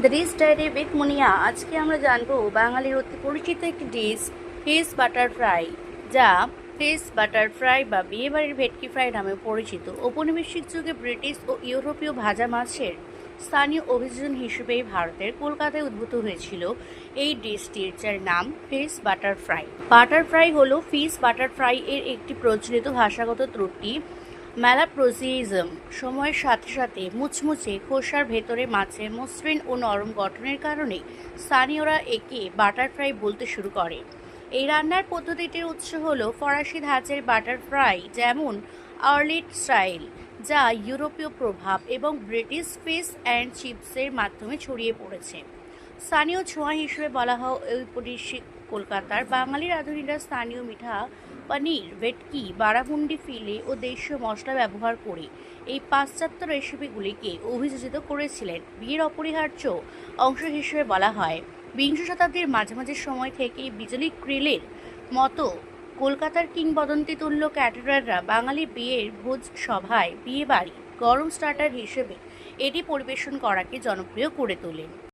The dish diary with মুনিয়া। আজকে আমরা জানবো বাঙালির অতি পরিচিত একটি ডিশ ফিশ বাটার ফ্রাই, যা ফিশ বাটার ফ্রাই বা বিয়েবাড়ির ভেটকি ফ্রাই নামে পরিচিত। ঔপনিবেশিক যুগে ব্রিটিশ ও ইউরোপীয় ভাজা মাছের স্থানীয় অভিযোজন হিসেবেই ভারতের কলকাতায় উদ্ভূত হয়েছিল এই ডিশটির, যার নাম fish butter fry. Butter fry হলো ফিশ বাটার ফ্রাই এর একটি প্রচলিত ভাষাগত ত্রুটি। ম্যালাপ্রোজিজম সময়ের সাথে সাথে মুচমুচে খোসার ভেতরে মাছের মসৃণ ও নরম গঠনের কারণে স্থানীয়রা একে বাটার ফ্রাই বলতে শুরু করে। এই রান্নার পদ্ধতিটির উৎস হল ফরাসি ধাঁচের বাটার ফ্রাই, যেমন আর্লিট স্টাইল, যা ইউরোপীয় প্রভাব এবং ব্রিটিশ ফিশ অ্যান্ড চিপসের মাধ্যমে ছড়িয়ে পড়েছে। স্থানীয় ছোঁয়া হিসেবে বলা হয় ঔপনিবেশিক কলকাতার বাঙালি রাঁধুনিরা স্থানীয় মিঠা পনির, ভেটকি, বারামুন্ডি ফিলে ও দেশীয় মশলা ব্যবহার করে এই পাশ্চাত্য রেসিপিগুলিকে অভিযোজিত করেছিলেন। বিয়ের অপরিহার্য অংশ হিসেবে বলা হয় বিংশ শতাব্দীর মাঝামাঝি সময় থেকে বিজলি গ্রিলের মতো কলকাতার কিংবদন্তি তুল্য ক্যাটারাররা বাঙালি বিয়ের ভোজ সভায় বিয়েবাড়ি গরম স্টার্টার হিসেবে এটি পরিবেশন করাকে জনপ্রিয় করে তোলেন।